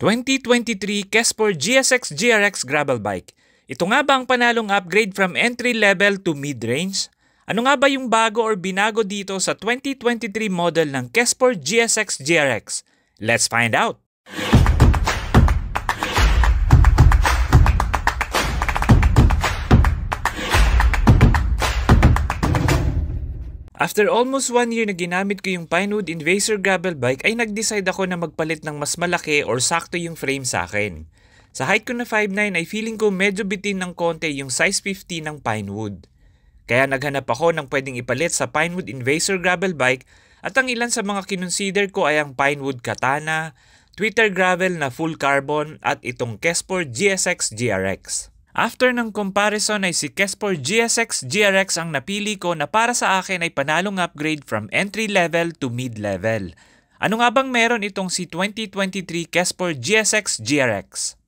2023 Kesport GSX GRX Gravel Bike. Ito nga ba ang panalong upgrade from entry level to mid-range? Ano nga ba yung bago or binago dito sa 2023 model ng Kesport GSX GRX? Let's find out! After almost 1 year na ginamit ko yung Pinewood Invaser Gravel Bike ay nag-decide ako na magpalit ng mas malaki or sakto yung frame sa akin. Sa height ko na 5'9" ay feeling ko medyo bitin ng konti yung size 50 ng Pinewood. Kaya naghanap ako ng pwedeng ipalit sa Pinewood Invaser Gravel Bike at ang ilan sa mga kinonsider ko ay ang Pinewood Katana, Twitter Gravel na full carbon at itong Kesport GSX GRX. After ng comparison ay si Kesport GSX GRX ang napili ko na para sa akin ay panalong upgrade from entry level to mid level. Ano nga bang meron itong si 2023 Kesport GSX GRX?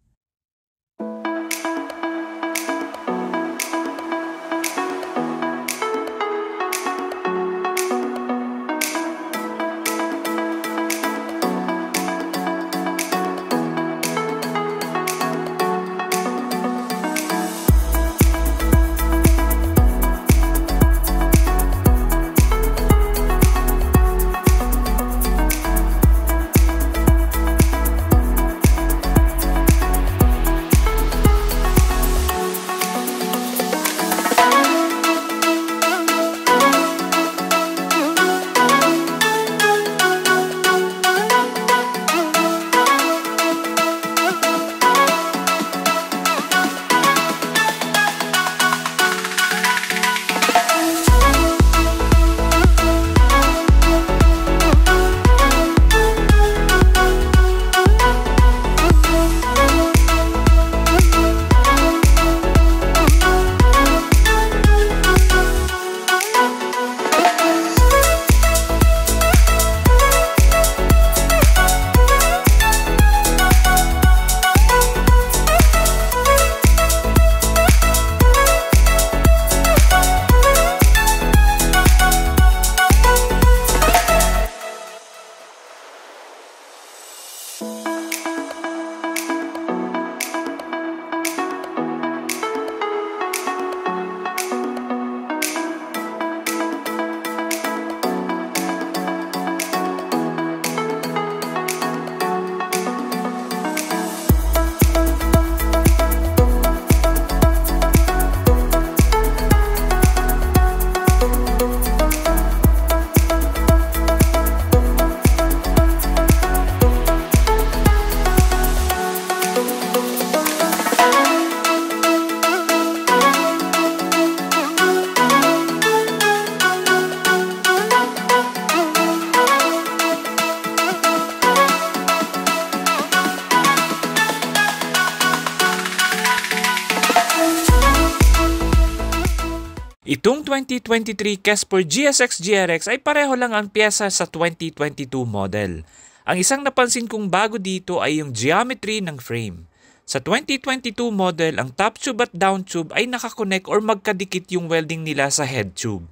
Itong 2023 Kesport GSX GRX ay pareho lang ang pyesa sa 2022 model. Ang isang napansin kong bago dito ay yung geometry ng frame. Sa 2022 model, ang top tube at down tube ay nakakonect or magkadikit yung welding nila sa head tube.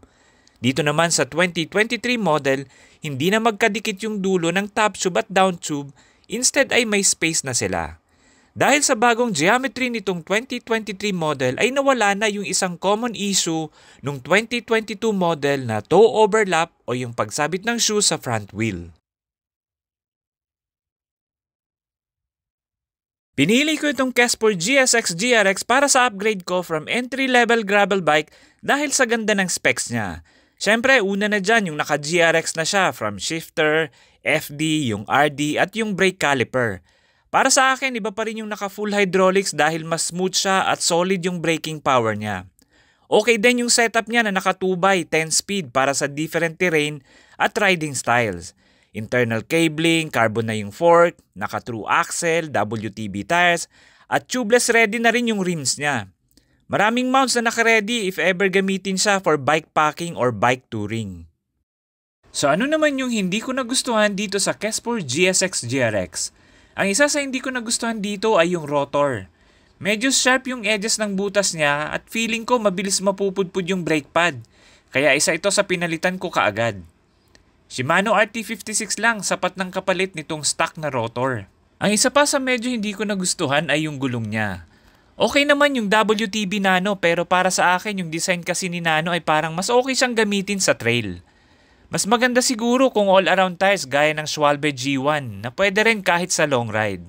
Dito naman sa 2023 model, hindi na magkadikit yung dulo ng top tube at down tube, instead ay may space na sila. Dahil sa bagong geometry nitong 2023 model ay nawala na yung isang common issue nung 2022 model na toe overlap o yung pagsabit ng shoe sa front wheel. Pinili ko itong Kesport GSX GRX para sa upgrade ko from entry-level gravel bike dahil sa ganda ng specs niya. Siyempre, una na dyan yung naka-GRX na siya from shifter, FD, yung RD at yung brake caliper. Para sa akin, iba pa rin yung naka-full hydraulics dahil mas smooth siya at solid yung braking power niya. Okay din yung setup niya na naka 2x 10 speed para sa different terrain at riding styles. Internal cabling, carbon na yung fork, naka-true axle, WTB tires, at tubeless ready na rin yung rims niya. Maraming mounts na naka-ready if ever gamitin siya for bike packing or bike touring. So ano naman yung hindi ko nagustuhan dito sa Kesport GSX GRX? Ang isa sa hindi ko nagustuhan dito ay yung rotor. Medyo sharp yung edges ng butas niya at feeling ko mabilis mapupudpud yung brake pad. Kaya isa ito sa pinalitan ko kaagad. Shimano RT56 lang sapat ng kapalit nitong stock na rotor. Ang isa pa sa medyo hindi ko nagustuhan ay yung gulong niya. Okay naman yung WTB Nano pero para sa akin yung design kasi ni Nano ay parang mas okay siyang gamitin sa trail. Mas maganda siguro kung all-around tires gaya ng Schwalbe G1 na pwede rin kahit sa long ride.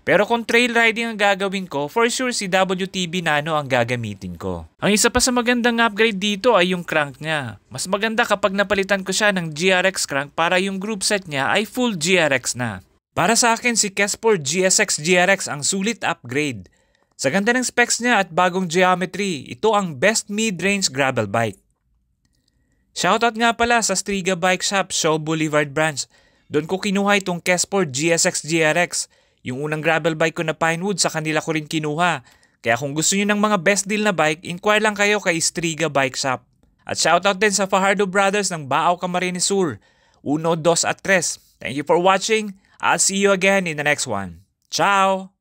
Pero kung trail riding ang gagawin ko, for sure si WTB Nano ang gagamitin ko. Ang isa pa sa magandang upgrade dito ay yung crank niya. Mas maganda kapag napalitan ko siya ng GRX crank para yung group set niya ay full GRX na. Para sa akin si Kesport GSX GRX ang sulit upgrade. Sa ganda ng specs niya at bagong geometry, ito ang best mid-range gravel bike. Shoutout nga pala sa Striga Bike Shop, Shaw Boulevard Branch. Doon ko kinuha itong Kesport GSX GRX. Yung unang gravel bike ko na Pinewood sa kanila ko rin kinuha. Kaya kung gusto niyo ng mga best deal na bike, inquire lang kayo kay Striga Bike Shop. At shoutout din sa Fajardo Brothers ng Baaw Camarines Sur, 1, 2 at 3. Thank you for watching. I'll see you again in the next one. Ciao!